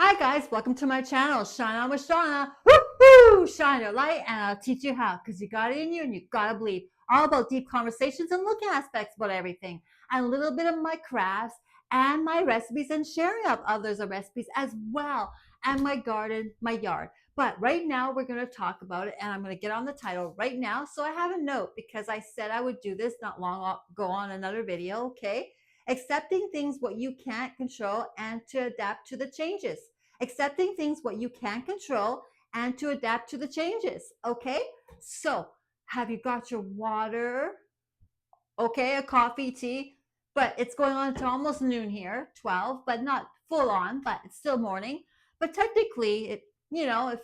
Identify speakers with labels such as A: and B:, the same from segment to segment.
A: Hi guys, welcome to my channel, Shine On with Shauna. Woo-hoo! Shine your light and I'll teach you how, because you got it in you and you gotta believe. All about deep conversations and looking aspects about everything. And a little bit of my crafts and my recipes and sharing of others' recipes as well. And my garden, my yard. But right now we're gonna talk about it and I'm gonna get on the title right now. So I have a note because I said I would do this not long ago on another video, okay? Accepting things what you can't control and to adapt to the changes. Accepting things what you can control and to adapt to the changes. Okay, so have you got your water? Okay, a coffee, tea, but it's going on to almost noon here, 12, but not full on, but it's still morning. But technically it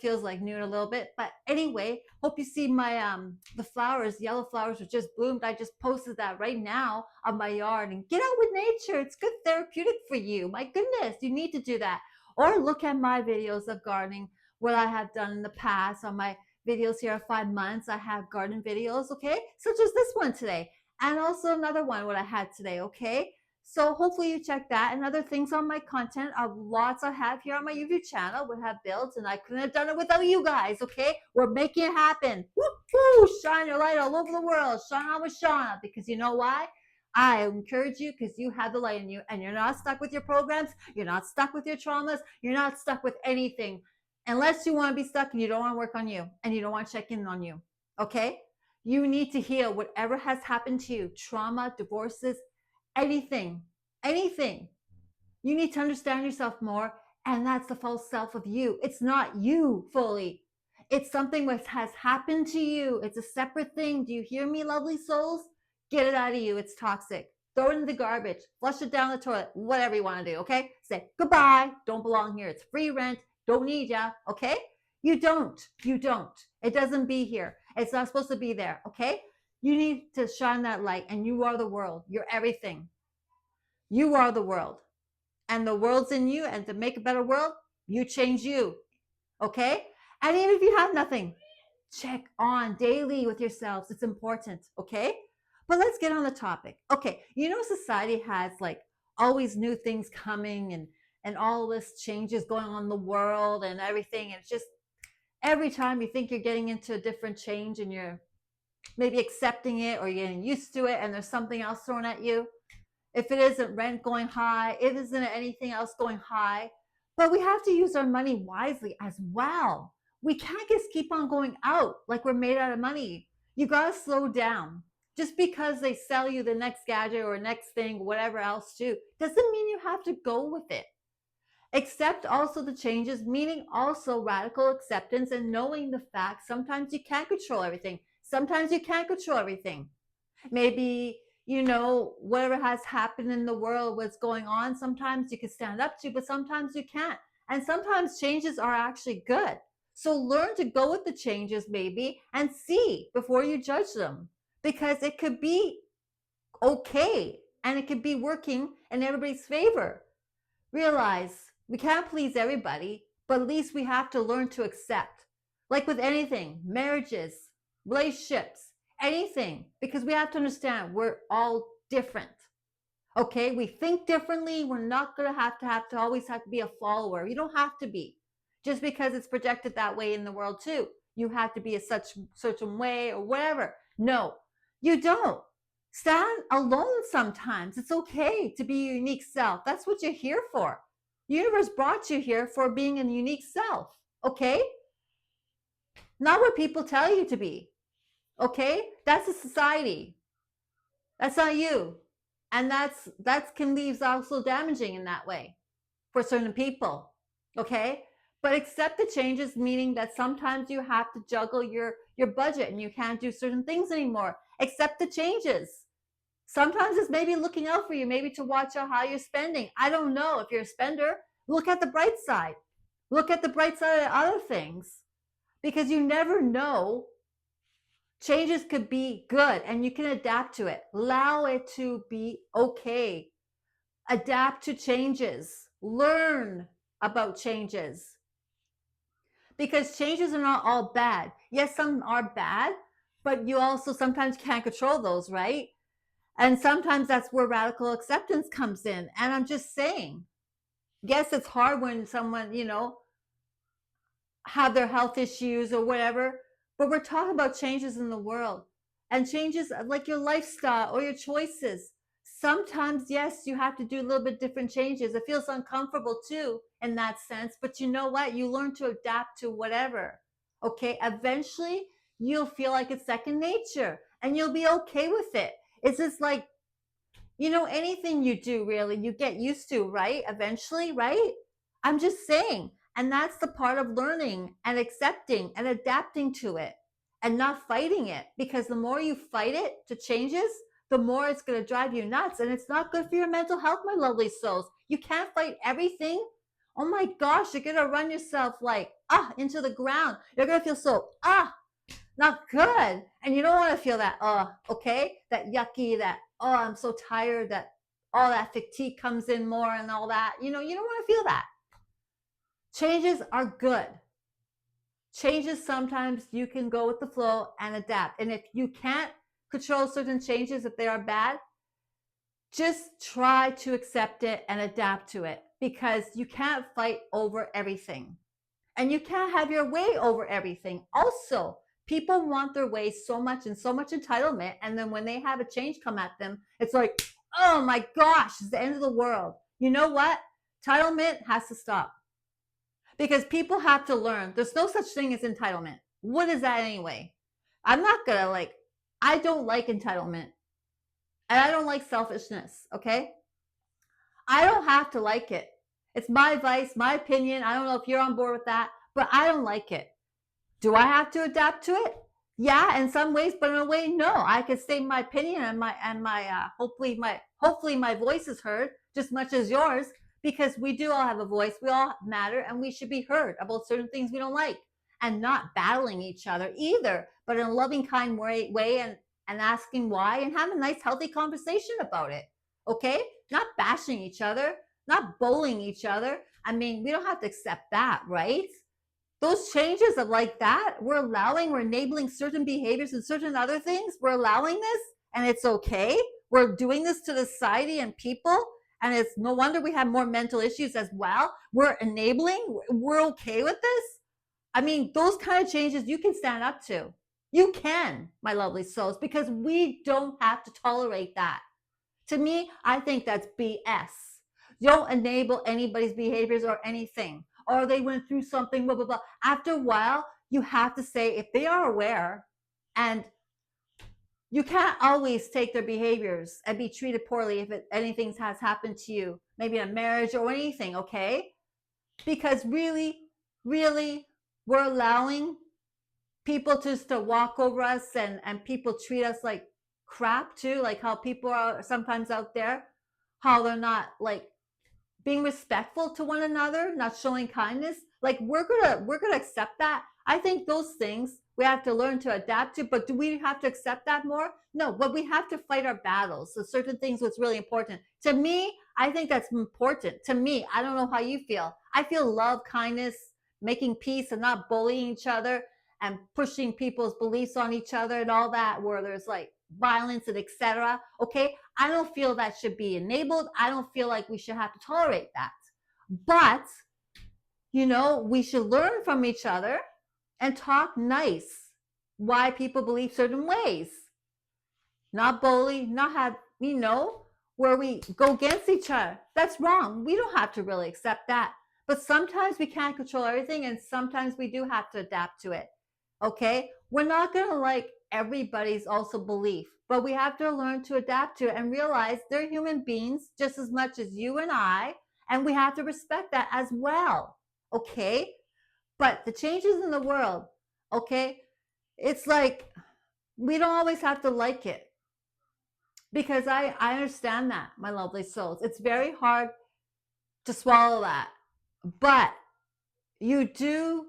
A: feels like noon a little bit. But anyway, hope you see my the flowers, yellow flowers are just bloomed. I just posted that right now on my yard. And get out with nature, it's good therapeutic for you. My goodness, you need to do that. Or look at my videos of gardening, what I have done in the past on my videos here 5 months. I have garden videos, okay, such as this one today, and also another one what I had today, okay? So hopefully you check that and other things on my content. Lots I have here on my YouTube channel would have built, and I couldn't have done it without you guys, okay? We're making it happen. Woo-hoo! Shine your light all over the world. Shine on with Shauna, because you know why? I encourage you because you have the light in you and you're not stuck with your programs. You're not stuck with your traumas. You're not stuck with anything unless you want to be stuck and you don't want to work on you and you don't want to check in on you, okay? You need to heal whatever has happened to you, trauma, divorces, anything, anything. You need to understand yourself more, and that's the false self of you. It's not you fully. It's something that has happened to you. It's a separate thing. Do you hear me, lovely souls? Get it out of you. It's toxic. Throw it in the garbage. Flush it down the toilet. Whatever you want to do, okay? Say goodbye. Don't belong here. It's free rent. Don't need ya, okay? You don't. You don't. It doesn't be here. It's not supposed to be there, okay? You need to shine that light, and you are the world. You're everything. You are the world, and the world's in you. And to make a better world, you change you, okay? And even if you have nothing, check on daily with yourselves. It's important, okay? But let's get on the topic. Okay, society has like always new things coming, and all this changes going on in the world and everything. And it's just every time you think you're getting into a different change and you're maybe accepting it or you're getting used to it, and there's something else thrown at you. If it isn't rent going high, it isn't anything else going high. But we have to use our money wisely as well. We can't just keep on going out like we're made out of money. You got to slow down. Just because they sell you the next gadget or next thing, whatever else too, doesn't mean you have to go with it. Accept also the changes, meaning also radical acceptance and knowing the fact sometimes you can't control everything. Sometimes you can't control everything. Maybe, whatever has happened in the world, what's going on, sometimes you can stand up to, but sometimes you can't. And sometimes changes are actually good. So learn to go with the changes maybe and see before you judge them, because it could be okay and it could be working in everybody's favor. Realize we can't please everybody, but at least we have to learn to accept. Like with anything, marriages, relationships, anything, because we have to understand we're all different. Okay, we think differently. We're not going to always have to be a follower. You don't have to be, just because it's projected that way in the world too. You have to be a certain way or whatever. No, you don't. Stand alone sometimes. It's okay to be your unique self. That's what you're here for. The universe brought you here for being a unique self. Okay, not what people tell you to be. Okay, that's a society. That's not you. And that can leave also damaging in that way for certain people. Okay, but accept the changes, meaning that sometimes you have to juggle your budget and you can't do certain things anymore. Accept the changes. Sometimes it's maybe looking out for you, maybe to watch out how you're spending. I don't know. If you're a spender, look at the bright side. Look at the bright side of other things, because you never know. Changes could be good and you can adapt to it. Allow it to be okay. Adapt to changes. Learn about changes, because changes are not all bad. Yes, some are bad, but you also sometimes can't control those, right? And sometimes that's where radical acceptance comes in. And I'm just saying, Yes, it's hard when someone, have their health issues or whatever, but we're talking about changes in the world and changes like your lifestyle or your choices. Sometimes, yes, you have to do a little bit different changes. It feels uncomfortable too in that sense, but you know what? You learn to adapt to whatever. Okay, eventually you'll feel like it's second nature and you'll be okay with it. It's just like, anything you do really, you get used to, right? Eventually, right? I'm just saying. And that's the part of learning and accepting and adapting to it and not fighting it. Because the more you fight it to changes, the more it's going to drive you nuts. And it's not good for your mental health, my lovely souls. You can't fight everything. Oh my gosh, you're going to run yourself like, into the ground. You're going to feel so, not good. And you don't want to feel that, okay? That yucky, that, I'm so tired, that all that fatigue comes in more and all that. You don't want to feel that. Changes are good. Changes, sometimes you can go with the flow and adapt. And if you can't control certain changes, if they are bad, just try to accept it and adapt to it, because you can't fight over everything. And you can't have your way over everything. Also, people want their way so much and so much entitlement. And then when they have a change come at them, it's like, oh my gosh, it's the end of the world. You know what? Entitlement has to stop, because people have to learn there's no such thing as entitlement. What is that anyway? I'm not going to I don't like entitlement and I don't like selfishness. Okay. I don't have to like it. It's my advice, my opinion. I don't know if you're on board with that, but I don't like it. Do I have to adapt to it? Yeah, in some ways, but in a way, no. I can state my opinion and my hopefully my voice is heard just as much as yours, because we do all have a voice. We all matter, and we should be heard about certain things we don't like, and not battling each other either, but in a loving, kind way, and asking why and have a nice, healthy conversation about it. Okay, not bashing each other, not bullying each other. I mean, we don't have to accept that, right? Those changes of like that, we're enabling certain behaviors and certain other things. We're allowing this, and it's okay. We're doing this to the society and people, and it's no wonder we have more mental issues as well. We're enabling, we're okay with this. I mean, those kind of changes you can stand up to. You can, my lovely souls, because we don't have to tolerate that. To me, I think that's BS. You don't enable anybody's behaviors or anything, or they went through something, blah, blah, blah. After a while, you have to say, if they are aware, and you can't always take their behaviors and be treated poorly if anything has happened to you, maybe in a marriage or anything, okay? Because really, really, we're allowing people just to walk over us, and people treat us like crap too, like how people are sometimes out there, how they're not being respectful to one another, not showing kindness. Like we're gonna accept that. I think those things we have to learn to adapt to, but do we have to accept that more? No, but we have to fight our battles. So certain things what's really important. To me, I think that's important. To me, I don't know how you feel. I feel love, kindness, making peace and not bullying each other and pushing people's beliefs on each other and all that, where there's violence and etc. Okay, I don't feel that should be enabled. I don't feel like we should have to tolerate that. But we should learn from each other and talk nice why people believe certain ways. Not bully, not have, where we go against each other. That's wrong. We don't have to really accept that. But sometimes we can't control everything, and sometimes we do have to adapt to it. Okay? We're not going to like everybody's also belief, but we have to learn to adapt to it and realize they're human beings just as much as you and I, and we have to respect that as well. Okay? But the changes in the world, okay, it's like we don't always have to like it, because I understand that, my lovely souls. It's very hard to swallow that, but you do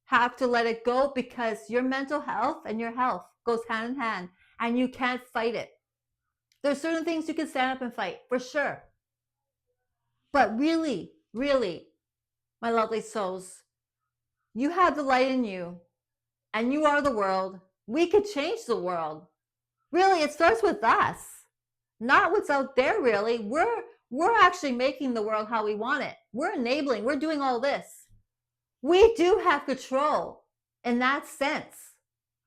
A: have to let it go, because your mental health and your health goes hand in hand, and you can't fight it. There's certain things you can stand up and fight, for sure. But really, really, my lovely souls, you have the light in you, and you are the world. We could change the world. Really, it starts with us, not what's out there, really. we're actually making the world how we want it. We're enabling, we're doing all this. We do have control in that sense.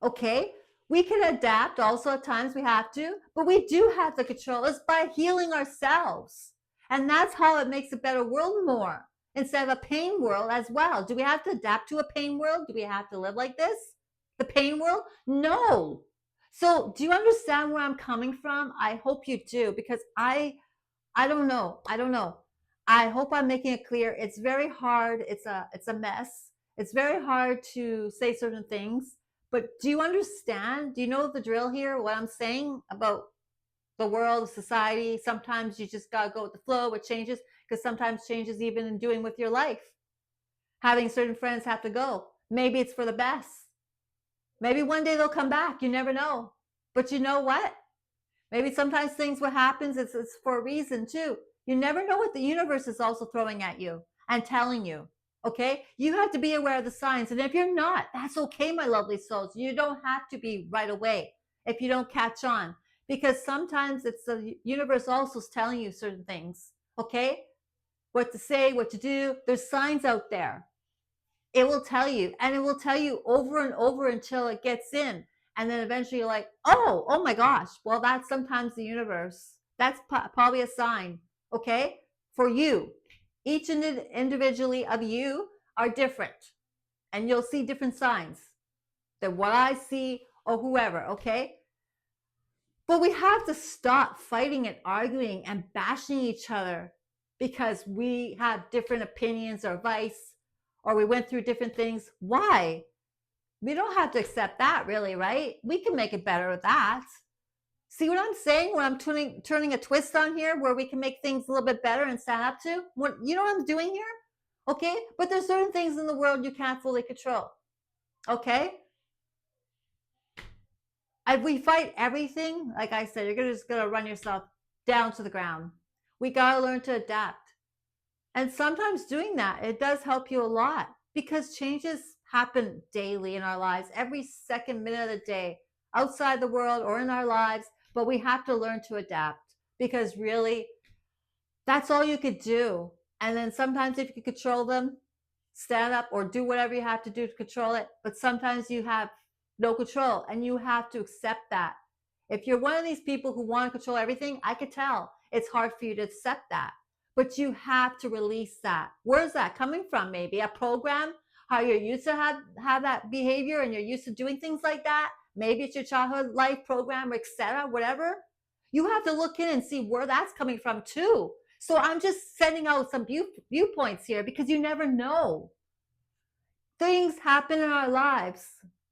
A: Okay? We can adapt also at times we have to, but we do have the control. It's by healing ourselves. And that's how it makes a better world more instead of a pain world as well. Do we have to adapt to a pain world? Do we have to live like this? The pain world? No. So do you understand where I'm coming from? I hope you do, because I don't know. I don't know. I hope I'm making it clear. It's very hard. It's a mess. It's very hard to say certain things. But do you understand? Do you know the drill here? What I'm saying about the world, society? Sometimes you just gotta go with the flow with changes, because sometimes changes even in doing with your life. Having certain friends have to go. Maybe it's for the best. Maybe one day they'll come back. You never know. But you know what? Maybe sometimes things, what happens is it's for a reason too. You never know what the universe is also throwing at you and telling you. Okay? You have to be aware of the signs. And if you're not, that's okay, my lovely souls. You don't have to be right away if you don't catch on. Because sometimes it's the universe also is telling you certain things. Okay? What to say, what to do. There's signs out there. It will tell you, and it will tell you over and over until it gets in. And then eventually you're like, oh my gosh. Well, that's sometimes the universe. That's probably a sign, okay? For you. Each individually of you are different. And you'll see different signs than what I see or whoever, okay? But we have to stop fighting and arguing and bashing each other because we have different opinions or advice, or we went through different things. Why? We don't have to accept that, really, right? We can make it better with that. See what I'm saying when I'm turning a twist on here, where we can make things a little bit better and stand up to? You know what I'm doing here? Okay? But there's certain things in the world you can't fully control. Okay? If we fight everything, like I said, you're just going to run yourself down to the ground. We got to learn to adapt. And sometimes doing that, it does help you a lot, because changes happen daily in our lives, every second minute of the day, outside the world or in our lives. But we have to learn to adapt, because really, that's all you could do. And then sometimes if you control them, stand up or do whatever you have to do to control it. But sometimes you have no control, and you have to accept that. If you're one of these people who want to control everything, I could tell it's hard for you to accept that. But you have to release that. Where's that coming from? Maybe a program, how you're used to have that behavior and you're used to doing things like that. Maybe it's your childhood life program, etc., whatever. You have to look in and see where that's coming from too. So I'm just sending out some viewpoints here, because you never know. Things happen in our lives,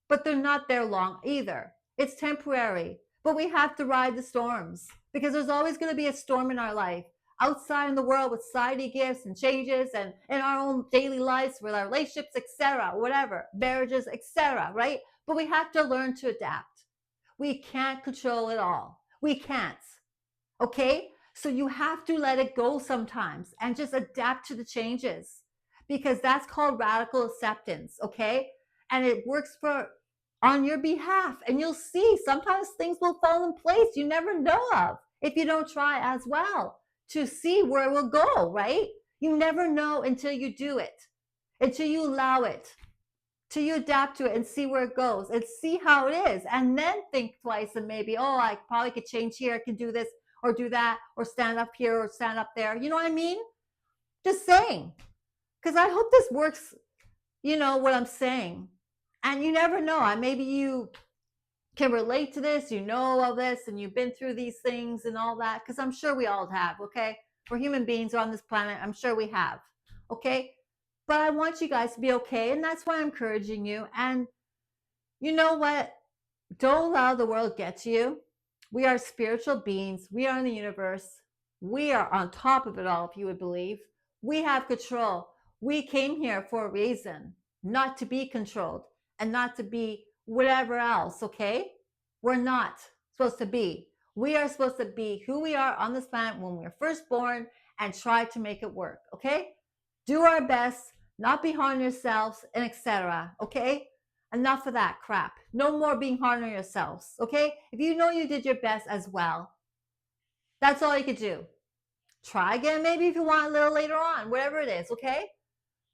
A: but they're not there long either. It's temporary, but we have to ride the storms, because there's always going to be a storm in our life, outside in the world, with society gifts and changes, and in our own daily lives with our relationships, etc., whatever, marriages, etc., right? But we have to learn to adapt. We can't control it all. We can't. Okay? So you have to let it go sometimes and just adapt to the changes, because that's called radical acceptance. Okay? And it works for on your behalf, and you'll see sometimes things will fall in place you never know of if you don't try as well to see where it will go, right? You never know until you do it, until you allow it, till you adapt to it and see where it goes and see how it is, and then think twice and maybe, oh, I probably could change here, I could do this or do that, or stand up here or stand up there. You know what I mean? Just saying, because I hope this works, you know what I'm saying. And you never know, maybe you can relate to this, you know all this, and you've been through these things and all that, because I'm sure we all have. Okay, we're human beings on this planet, I'm sure we have. Okay, but I want you guys to be okay, and that's why I'm encouraging you. And you know what? Don't allow the world get to you. We are spiritual beings. We are in the universe. We are on top of it all, if you would believe. We have control. We came here for a reason, not to be controlled and not to be whatever else, okay? We're not supposed to be. We are supposed to be who we are on this planet when we were first born, and try to make it work, okay? Do our best, not be hard on yourselves, and etc., okay? Enough of that crap. No more being hard on yourselves, okay? If you know you did your best as well, that's all you could do. Try again maybe if you want a little later on, whatever it is, okay?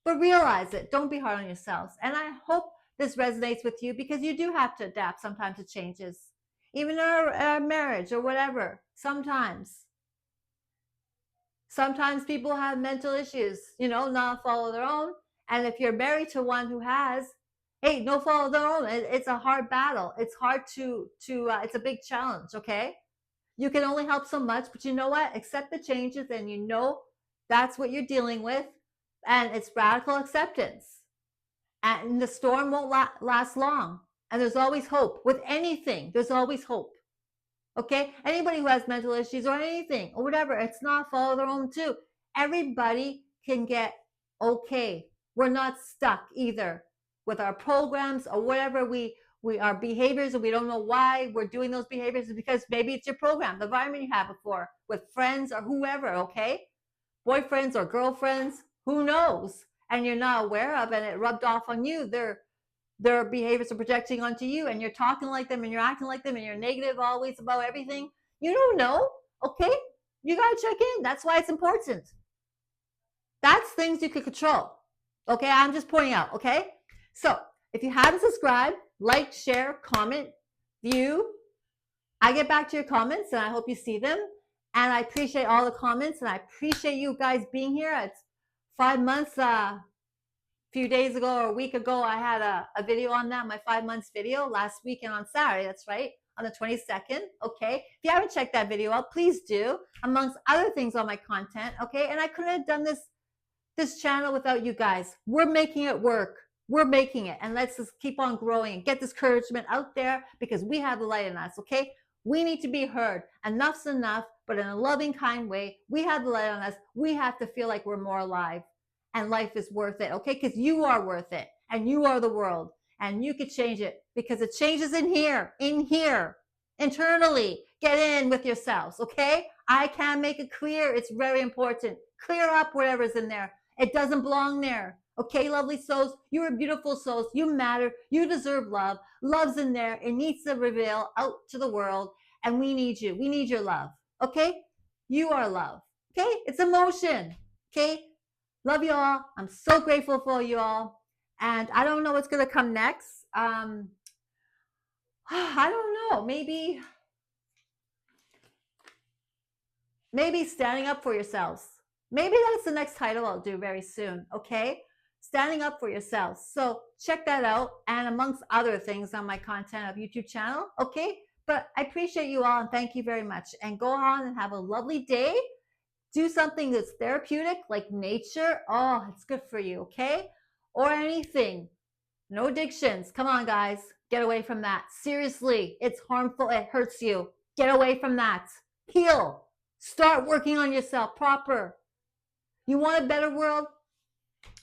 A: But realize it. Don't be hard on yourselves. And I hope this resonates with you because you do have to adapt sometimes to changes. Even in our marriage or whatever, sometimes. Sometimes people have mental issues, not follow their own. And if you're married to one who has, hey, no follow their own. It's a hard battle. It's hard it's a big challenge, okay? You can only help so much, but you know what? Accept the changes and that's what you're dealing with. And it's radical acceptance. And the storm won't last long. And there's always hope. With anything, there's always hope. Okay? Anybody who has mental issues or anything or whatever, it's not follow their own too. Everybody can get okay. We're not stuck either with our programs or whatever we our behaviors, and we don't know why we're doing those behaviors, is because maybe it's your program, the environment you had before with friends or whoever, okay? Boyfriends or girlfriends, who knows? And you're not aware of, and it rubbed off on you. Their behaviors are projecting onto you, and you're talking like them and you're acting like them and you're negative always about everything. You don't know, okay? You got to check in. That's why it's important. That's things you can control, okay? I'm just pointing out, okay? So if you haven't subscribed, like, share, comment, view. I get back to your comments and I hope you see them. And I appreciate all the comments and I appreciate you guys being here. It's 5 months. A few days ago or a week ago, I had a video on that, my 5 months video last weekend on Saturday. That's right, on the 22nd. Okay. If you haven't checked that video out, please do, amongst other things on my content. Okay. And I couldn't have done this channel without you guys. We're making it work. We're making it. And let's just keep on growing and get this encouragement out there because we have the light in us. Okay. We need to be heard. Enough's enough, but in a loving, kind way. We have the light on us. We have to feel like we're more alive and life is worth it. Okay. Because you are worth it and you are the world and you could change it because it changes in here, internally. Get in with yourselves. Okay. I can make it clear. It's very important. Clear up whatever's in there. It doesn't belong there. Okay, lovely souls, you are beautiful souls. You matter. You deserve love. Love's in there. It needs to reveal out to the world. And we need you. We need your love. Okay? You are love. Okay? It's emotion. Okay? Love you all. I'm so grateful for you all. And I don't know what's going to come next. I don't know. Maybe standing up for yourselves. Maybe that's the next title I'll do very soon. Okay? Standing up for yourselves. So check that out, and amongst other things on my content of YouTube channel. Okay, but I appreciate you all and thank you very much. And go on and have a lovely day. Do something that's therapeutic, like nature. Oh, it's good for you. Okay, or anything. No addictions. Come on, guys, get away from that. Seriously, it's harmful. It hurts you. Get away from that. Heal. Start working on yourself proper. You want a better world?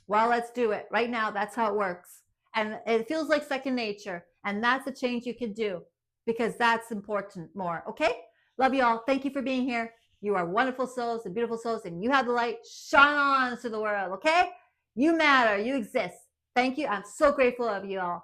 A: Well, let's do it right now. That's how it works. And it feels like second nature. And that's a change you can do because that's important more. Okay? Love you all. Thank you for being here. You are wonderful souls and beautiful souls, and you have the light. Shine on to the world. Okay? You matter. You exist. Thank you. I'm so grateful of you all.